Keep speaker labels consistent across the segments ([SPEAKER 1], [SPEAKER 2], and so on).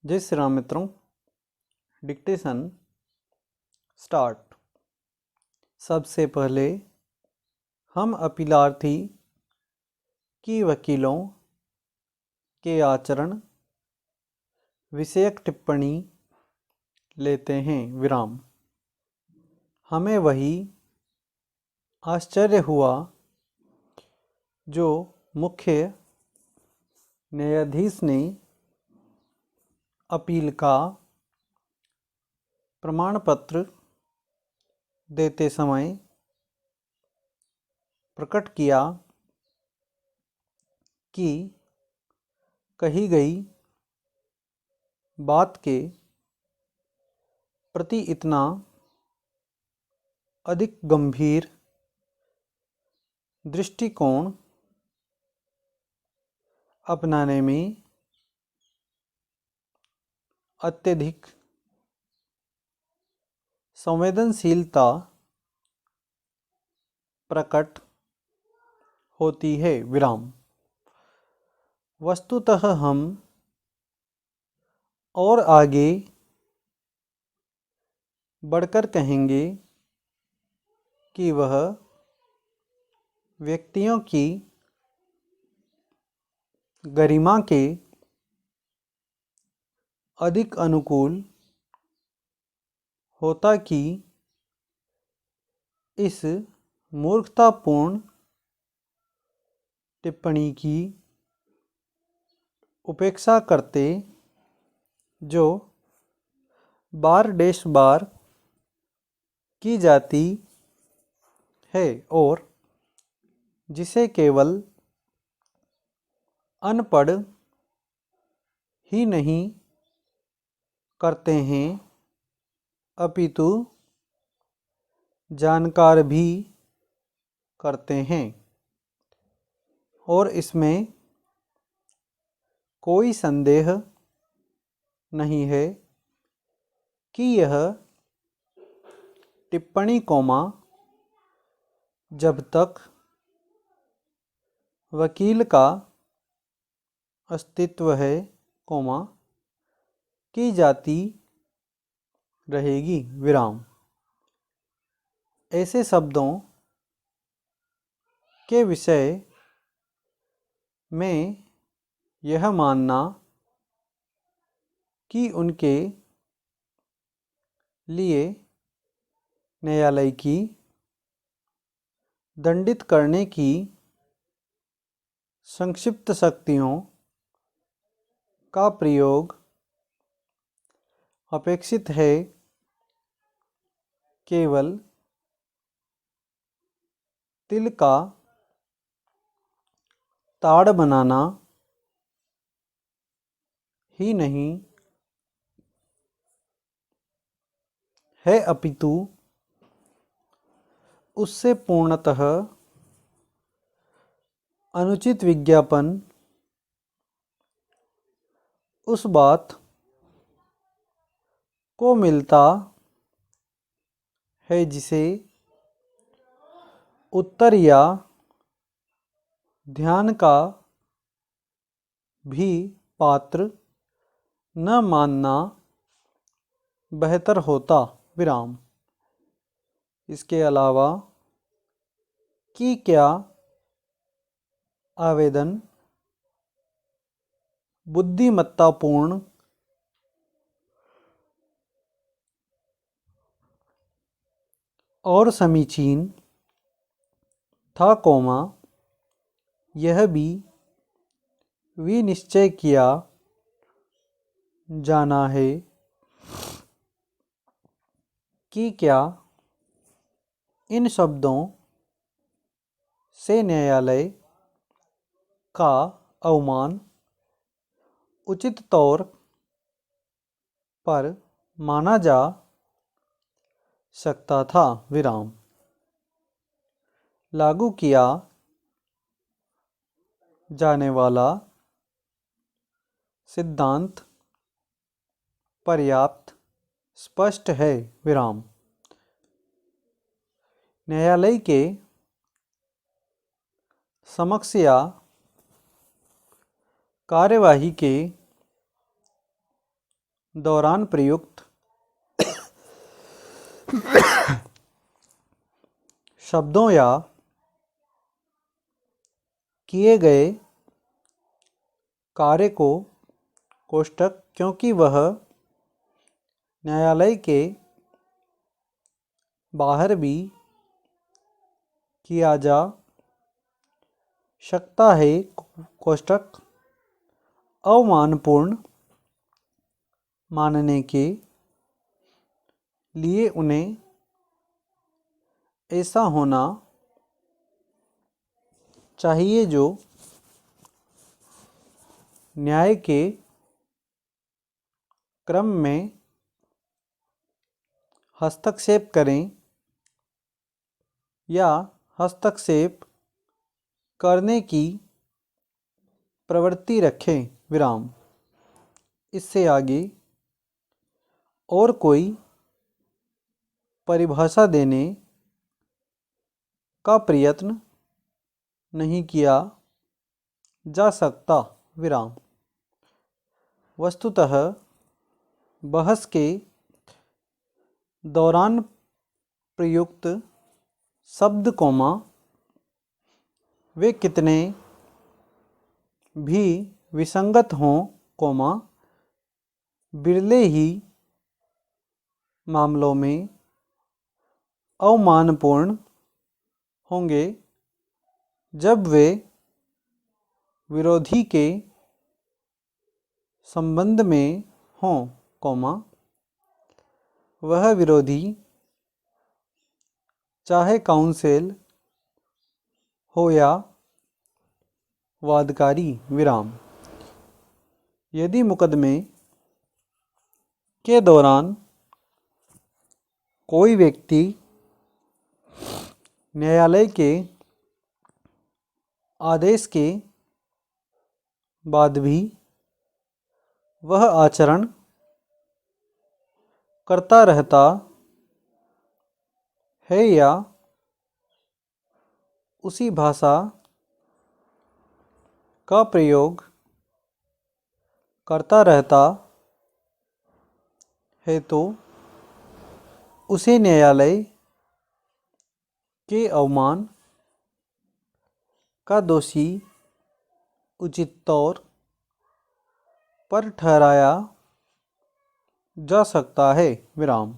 [SPEAKER 1] जय श्री राम मित्रों। Dictation start. सबसे पहले हम अपीलार्थी की वकीलों के आचरण विषयक टिप्पणी लेते हैं विराम। हमें वही आश्चर्य हुआ जो मुख्य न्यायाधीश ने अपील का प्रमाण पत्र देते समय प्रकट किया कि कही गई बात के प्रति इतना अधिक गंभीर दृष्टिकोण अपनाने में अत्यधिक संवेदनशीलता प्रकट होती है विराम। वस्तुतः हम और आगे बढ़कर कहेंगे कि वह व्यक्तियों की गरिमा के अधिक अनुकूल होता कि इस मूर्खतापूर्ण टिप्पणी की उपेक्षा करते जो बार की जाती है और जिसे केवल अनपढ़ ही नहीं करते हैं अपितु जानकार भी करते हैं। और इसमें कोई संदेह नहीं है कि यह टिप्पणी जब तक वकील का अस्तित्व है की जाती रहेगी विराम। ऐसे शब्दों के विषय में यह मानना कि उनके लिए न्यायालय की दंडित करने की संक्षिप्त शक्तियों का प्रयोग अपेक्षित है केवल तिल का ताड़ बनाना ही नहीं है अपितु उससे पूर्णतः अनुचित विज्ञापन उस बात को मिलता है जिसे उत्तर या ध्यान का भी पात्र न मानना बेहतर होता विराम। इसके अलावा कि क्या आवेदन बुद्धिमत्तापूर्ण और समीचीन था यह भी विनिश्चय किया जाना है कि क्या इन शब्दों से न्यायालय का अवमान उचित तौर पर माना जा सकता था विराम। लागू किया जाने वाला सिद्धांत पर्याप्त स्पष्ट है विराम। न्यायालय के समक्ष या कार्यवाही के दौरान प्रयुक्त शब्दों या किए गए कार्य को कोष्टक क्योंकि वह न्यायालय के बाहर भी किया जा सकता है कोष्टक अवमानपूर्ण मानने के लिए उन्हें ऐसा होना चाहिए जो न्याय के क्रम में हस्तक्षेप करें या हस्तक्षेप करने की प्रवृत्ति रखें विराम। इससे आगे और कोई परिभाषा देने का प्रयत्न नहीं किया जा सकता विराम। वस्तुतः बहस के दौरान प्रयुक्त शब्द कोमा वे कितने भी विसंगत हों कोमा बिरले ही मामलों में अवमानपूर्ण होंगे जब वे विरोधी के संबंध में हों कोमा वह विरोधी चाहे काउंसिल हो या वादकारी विराम। यदि मुकदमे के दौरान कोई व्यक्ति न्यायालय के आदेश के बाद भी वह आचरण करता रहता है या उसी भाषा का प्रयोग करता रहता है तो उसे न्यायालय के अवमान का दोषी उचित तौर पर ठहराया जा सकता है विराम।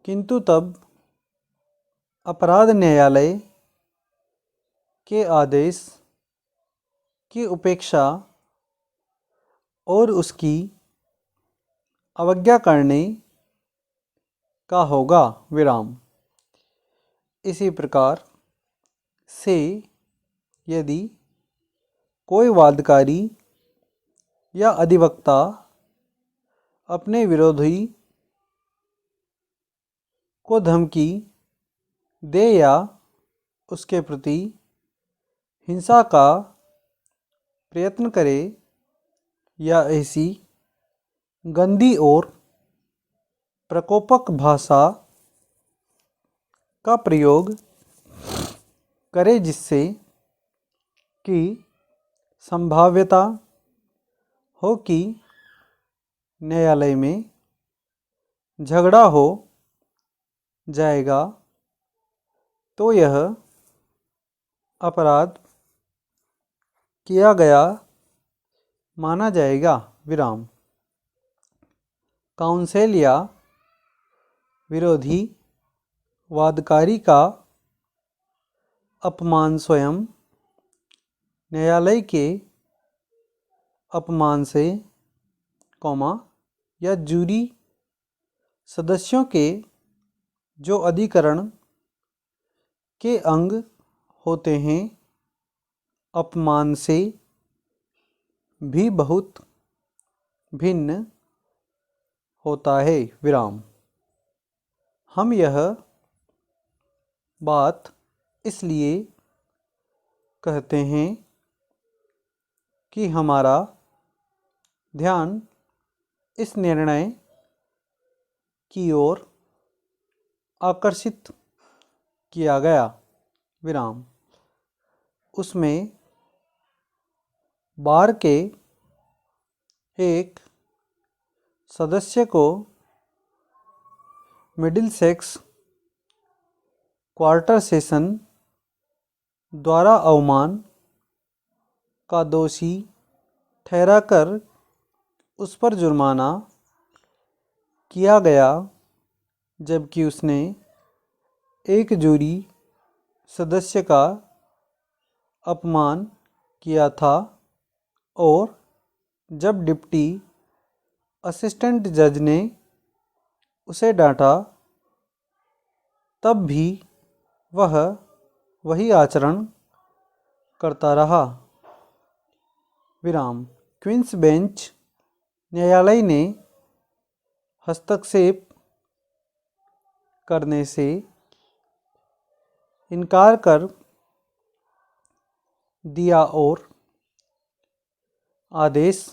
[SPEAKER 1] किंतु तब अपराध न्यायालय के आदेश की उपेक्षा और उसकी अवज्ञा करने का होगा विराम। इसी प्रकार से यदि कोई वादकारी या अधिवक्ता अपने विरोधी को धमकी दे या उसके प्रति हिंसा का प्रयत्न करे या ऐसी गंदी और प्रकोपक भाषा का प्रयोग करे जिससे कि संभाव्यता हो कि न्यायालय में झगड़ा हो जाएगा तो यह अपराध किया गया माना जाएगा विराम। काउंसिल या विरोधी वादकारी का अपमान स्वयं न्यायालय के अपमान से कौमा या जूरी सदस्यों के जो अधिकरण के अंग होते हैं अपमान से भी बहुत भिन्न होता है विराम। हम यह बात इसलिए कहते हैं कि हमारा ध्यान इस निर्णय की ओर आकर्षित किया गया विराम। उसमें बार के एक सदस्य को मिडिलसेक्स क्वार्टर सेशन द्वारा अवमान का दोषी ठहराकर उस पर जुर्माना किया गया, जबकि उसने एक जूरी सदस्य का अपमान किया था और जब डिप्टी असिस्टेंट जज ने उसे डांटा तब भी वह वही आचरण करता रहा। विराम। क्वींस बेंच न्यायालय ने हस्तक्षेप करने से इनकार कर दिया और आदेश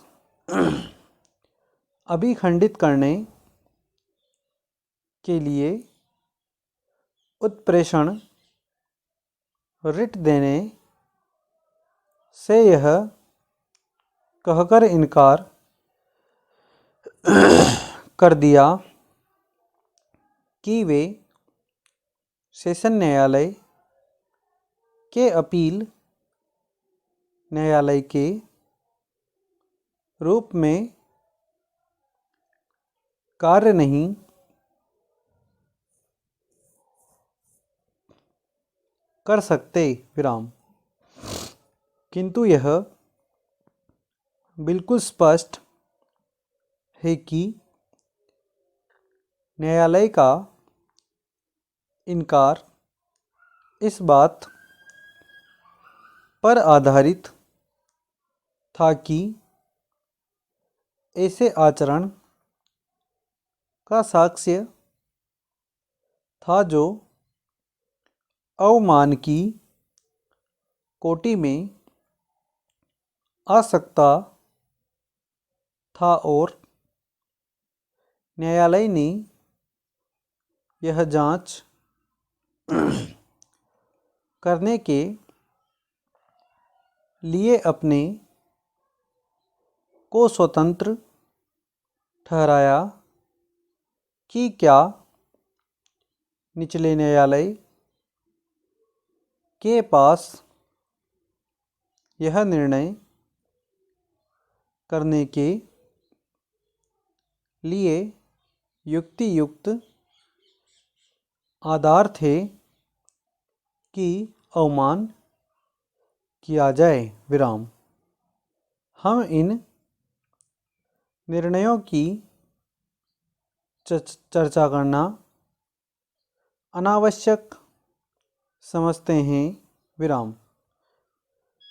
[SPEAKER 1] अभिखंडित करने के लिए उत्प्रेषण रिट देने से यह कहकर इनकार कर दिया कि वे सेशन न्यायालय के अपील न्यायालय के रूप में कार्य नहीं कर सकते। विराम। किंतु यह बिल्कुल स्पष्ट है कि न्यायालय का इनकार इस बात पर आधारित था कि ऐसे आचरण का साक्ष्य था जो अवमान की कोटि में आ सकता था और न्यायालय ने यह जांच करने के लिए अपने को स्वतंत्र ठहराया कि क्या निचले न्यायालय के पास यह निर्णय करने के लिए युक्तियुक्त आधार थे कि अवमान किया जाए। विराम। हम इन निर्णयों की चर्चा करना अनावश्यक समझते हैं। विराम।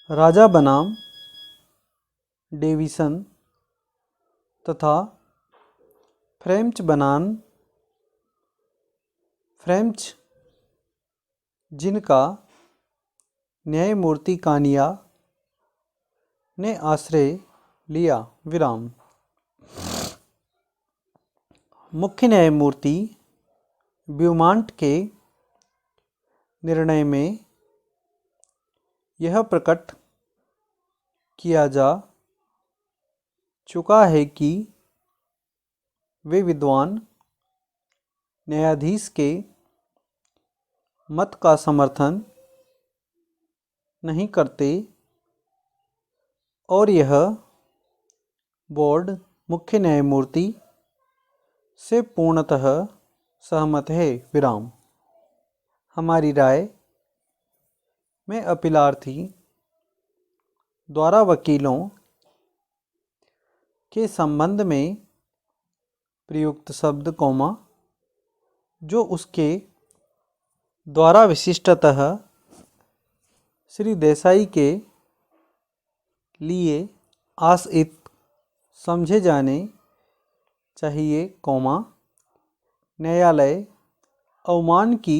[SPEAKER 1] राजा बनाम डेविसन तथा फ्रेंच बनाम फ्रेंच, जिनका न्यायमूर्ति कानिया ने आश्रय लिया। विराम। मुख्य न्यायमूर्ति ब्यूमांट के निर्णय में यह प्रकट किया जा चुका है कि वे विद्वान न्यायाधीश के मत का समर्थन नहीं करते और यह बोर्ड मुख्य न्यायमूर्ति से पूर्णतः सहमत है। विराम। हमारी राय में अपीलार्थी द्वारा वकीलों के संबंध में प्रयुक्त शब्द कॉमा जो उसके द्वारा विशिष्टतः श्री देसाई के लिए आश्रित समझे जाने चाहिए, कॉमा न्यायालय अवमान की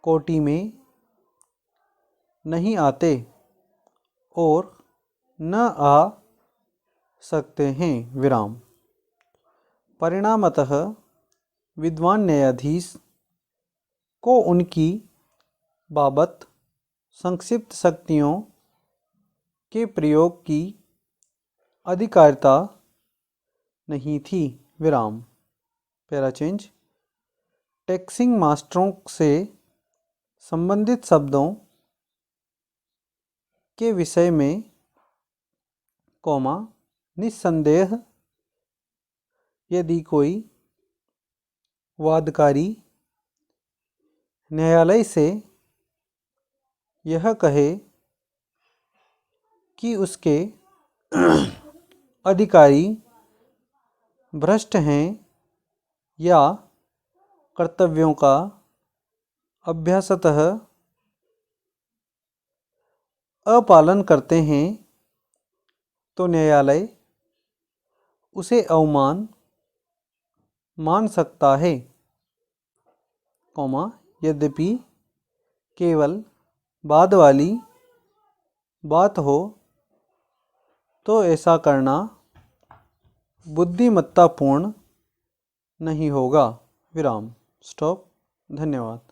[SPEAKER 1] कोटि में नहीं आते और न आ सकते हैं। विराम। परिणामतः विद्वान न्यायाधीश को उनकी बाबत संक्षिप्त शक्तियों के प्रयोग की अधिकारिता नहीं थी। विराम। Para change. टैक्सिंग मास्टरों से संबंधित शब्दों के विषय में, कॉमा, निस्संदेह यदि कोई वादकारी न्यायालय से यह कहे कि उसके अधिकारी भ्रष्ट हैं या कर्तव्यों का अभ्यासतः अपालन करते हैं, तो न्यायालय उसे अवमान मान सकता है, कॉमा, यद्यपि केवल बाद वाली बात हो तो ऐसा करना बुद्धिमत्तापूर्ण नहीं होगा। विराम। स्टॉप। धन्यवाद।